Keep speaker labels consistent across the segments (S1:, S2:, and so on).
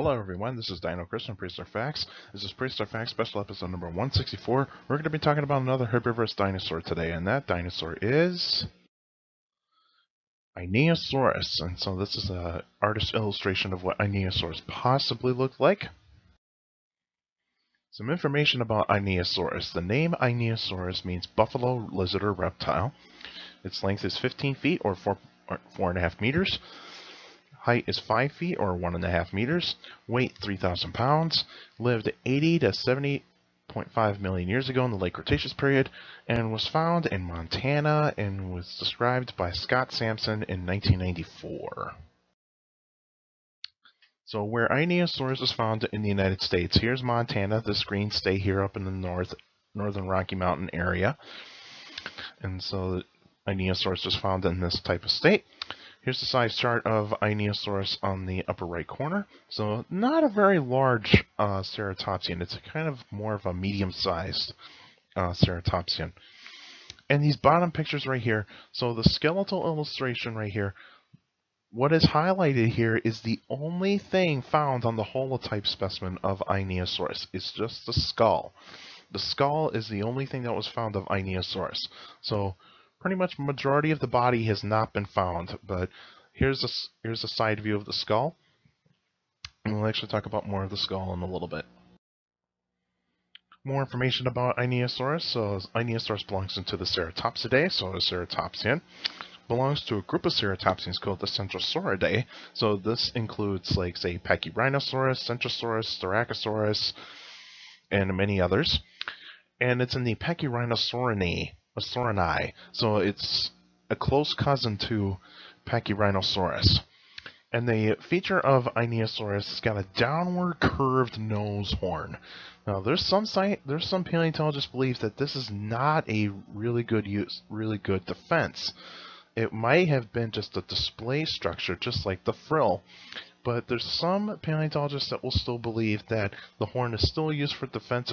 S1: Hello everyone, this is Dino Chris from Prehistoric Facts. This is Prehistoric Facts special episode number 164. We're going to be talking about another herbivorous dinosaur today, and that dinosaur is Einiosaurus. And so this is an artist's illustration of what Einiosaurus possibly looked like. Some information about Einiosaurus. The name Einiosaurus means buffalo, lizard, or reptile. Its length is 15 feet or 4.5 meters. Height is 5 feet or 1.5 meters. Weight 3,000 pounds. Lived 80 to 70.5 million years ago in the late Cretaceous period, and was found in Montana and was described by Scott Sampson in 1994. So where Einiosaurus is found in the United States, here's Montana. This green state here up in the northern Rocky Mountain area. And so Einiosaurus is found in this type of state. Here's the size chart of Einiosaurus on the upper right corner. So not a very large ceratopsian. It's kind of more of a medium-sized ceratopsian. And these bottom pictures right here, so the skeletal illustration right here, what is highlighted here is the only thing found on the holotype specimen of Einiosaurus. It's just the skull. The skull is the only thing that was found of Einiosaurus. So pretty much majority of the body has not been found, but here's a side view of the skull, and we'll actually talk about more of the skull in a little bit. More information about Einiosaurus. So Einiosaurus belongs into the Ceratopsidae, so a ceratopsian belongs to a group of ceratopsians called the Centrosauridae. So this includes, like, say, Pachyrhinosaurus, Centrosaurus, Styracosaurus, and many others. And it's in the Pachyrhinosaurinae. So it's a close cousin to Pachyrhinosaurus. And the feature of Einiosaurus has got a downward curved nose horn. Now there's some paleontologists believe that this is not a really good defense. It might have been just a display structure, just like the frill. But there's some paleontologists that will still believe that the horn is still used for defense,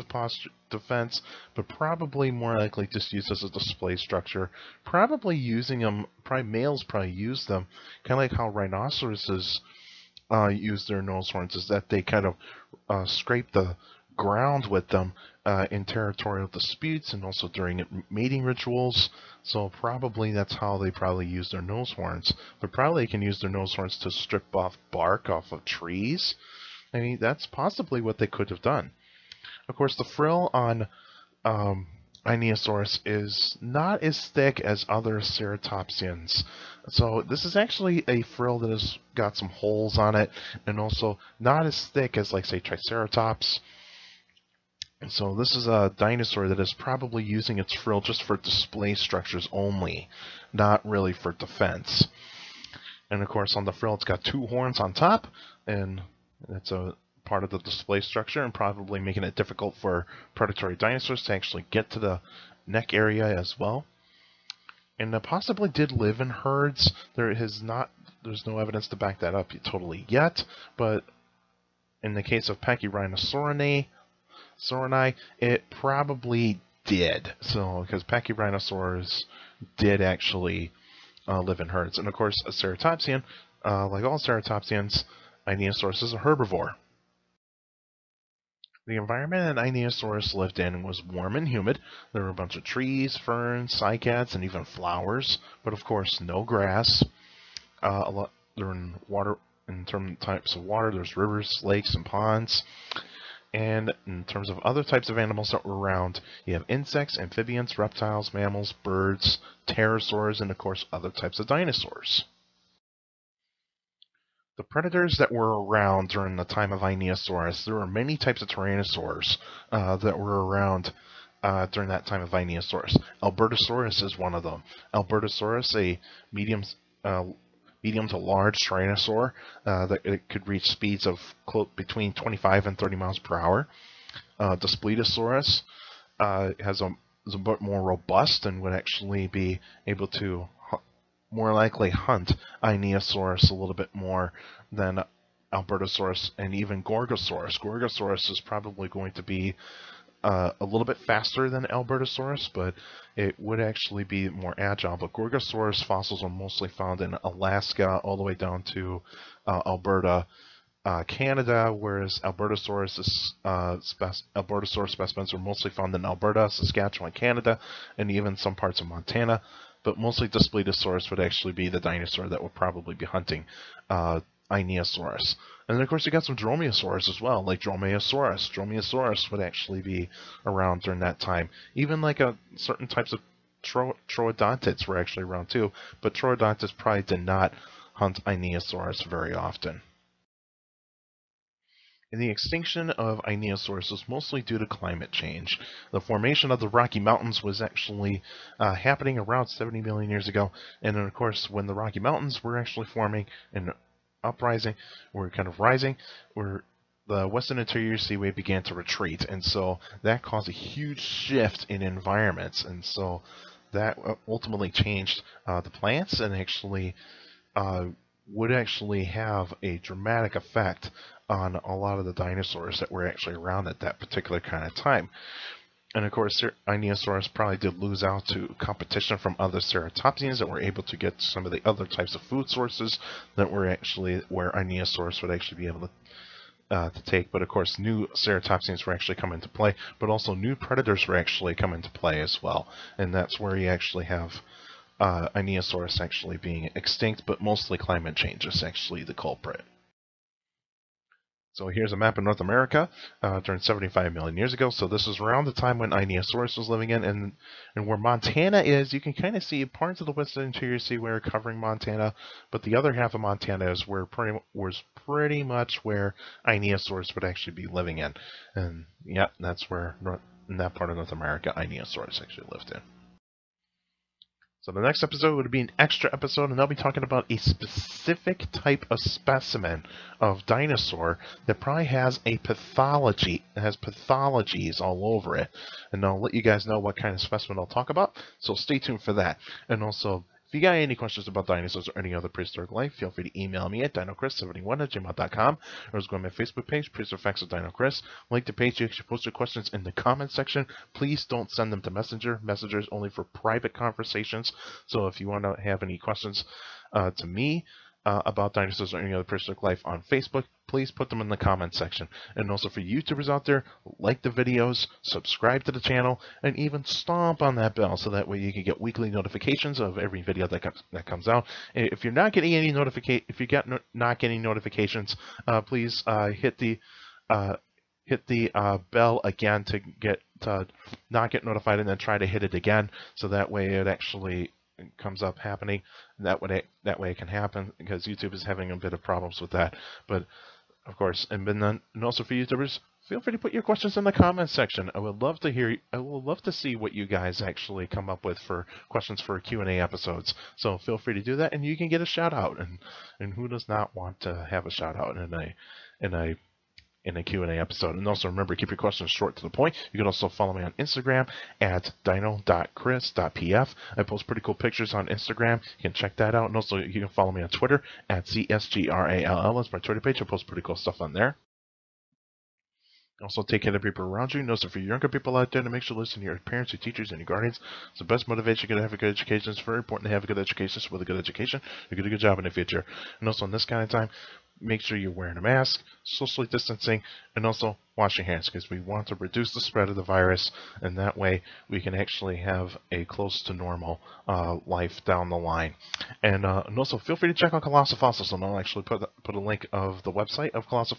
S1: but probably more likely just used as a display structure. Probably using them, males probably use them, kind of like how rhinoceroses use their nose horns, is that they kind of scrape the ground with them in territorial disputes and also during mating rituals. So probably that's how they probably use their nose horns. But probably they can use their nose horns to strip off bark off of trees. I mean, that's possibly what they could have done. Of course, the frill on Einiosaurus is not as thick as other ceratopsians. So this is actually a frill that has got some holes on it, and also not as thick as, like, say, Triceratops. So this is a dinosaur that is probably using its frill just for display structures only, not really for defense. And of course on the frill it's got two horns on top, and that's a part of the display structure, and probably making it difficult for predatory dinosaurs to actually get to the neck area as well. And it possibly did live in herds. There's no evidence to back that up totally yet, but in the case of Pachyrhinosaurinae, it probably did. So, because Pachyrhinosaurs did actually live in herds. And of course, a ceratopsian, like all ceratopsians, Einiosaurus is a herbivore. The environment that Einiosaurus lived in was warm and humid. There were a bunch of trees, ferns, cycads, and even flowers, but of course, no grass. They're in water. In terms of types of water, there's rivers, lakes, and ponds. And in terms of other types of animals that were around, you have insects, amphibians, reptiles, mammals, birds, pterosaurs, and of course other types of dinosaurs. The predators that were around during the time of Einiosaurus, there were many types of tyrannosaurs that were around during that time of Einiosaurus. Albertosaurus is one of them. Albertosaurus, a medium to large tyrannosaur that it could reach speeds of between 25 and 30 miles per hour. Daspletosaurus is a bit more robust and would actually be able to more likely hunt Einiosaurus a little bit more than Albertosaurus and even Gorgosaurus. Gorgosaurus is probably going to be a little bit faster than Albertosaurus, but it would actually be more agile. But Gorgosaurus fossils are mostly found in Alaska all the way down to Alberta Canada, whereas Albertosaurus specimens are mostly found in Alberta, Saskatchewan, Canada, and even some parts of Montana. But mostly Daspletosaurus would actually be the dinosaur that would probably be hunting Einiosaurus. And then of course you got some Dromaeosaurus as well, like Dromaeosaurus. Dromaeosaurus would actually be around during that time. Even like certain types of Troodontids were actually around too, but Troodontids probably did not hunt Einiosaurus very often. And the extinction of Ineosaurus was mostly due to climate change. The formation of the Rocky Mountains was actually happening around 70 million years ago, and then of course when the Rocky Mountains were actually forming and uprising, were kind of rising, where the Western Interior Seaway began to retreat, and so that caused a huge shift in environments, and so that ultimately changed the plants and actually would actually have a dramatic effect on a lot of the dinosaurs that were actually around at that particular kind of time. And of course, Ineosaurus probably did lose out to competition from other ceratopsians that were able to get some of the other types of food sources that were actually where Ineosaurus would actually be able to take. But of course, new ceratopsians were actually coming into play, but also new predators were actually coming into play as well. And that's where you actually have Ineosaurus actually being extinct, but mostly climate change is actually the culprit. So here's a map of North America during 75 million years ago. So this is around the time when Ineosaurus was living in, and where Montana is, you can kind of see parts of the Western Interior Seaway covering Montana, but the other half of Montana is where pretty much where Ineosaurus would actually be living in, and yeah, that's where in that part of North America Ineosaurus actually lived in. So the next episode would be an extra episode, and I'll be talking about a specific type of specimen of dinosaur that probably has a pathology, has pathologies all over it. And I'll let you guys know what kind of specimen I'll talk about, so stay tuned for that. And also, if you got any questions about dinosaurs or any other prehistoric life, feel free to email me at dinochrist71@gmail.com, or just go to my Facebook page, Prehistoric Facts with Dino Chris. Like the page, you can post your questions in the comment section. Please don't send them to Messenger. Messenger is only for private conversations. So if you want to have any questions to me about dinosaurs or any other prehistoric life on Facebook, please put them in the comment section. And also for YouTubers out there, like the videos, subscribe to the channel, and even stomp on that bell so that way you can get weekly notifications of every video that comes out. And if you're not getting any not getting notifications, please hit the bell again to not get notified, and then try to hit it again so that way it actually comes up happening. That way it can happen, because YouTube is having a bit of problems with that. But of course, and also for YouTubers, feel free to put your questions in the comments section. I would love to see what you guys actually come up with for questions for Q&A episodes. So feel free to do that, and you can get a shout out. And who does not want to have a shout out in a Q&A episode? And also remember, keep your questions short to the point. You can also follow me on Instagram at dino.chris.pf. I post pretty cool pictures on Instagram. You can check that out. And also you can follow me on Twitter at CSGRALL. That's my Twitter page. I post pretty cool stuff on there. Also, take care of the people around you. And also, for younger people out there, to make sure to listen to your parents, your teachers, and your guardians. It's the best motivation to have a good education. It's very important to have a good education. So with a good education, you get a good job in the future. And also, in this kind of time, make sure you're wearing a mask, socially distancing, and also wash your hands, because we want to reduce the spread of the virus, and that way we can actually have a close to normal life down the line. And also feel free to check out Colossal Fossils, and I'll actually put a link of the website of Colossal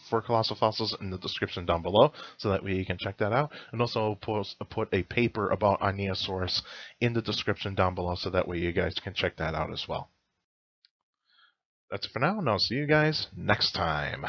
S1: Fossils in the description down below, so that way you can check that out. And also put a paper about Einiosaurus in the description down below, so that way you guys can check that out as well. That's it for now, and I'll see you guys next time.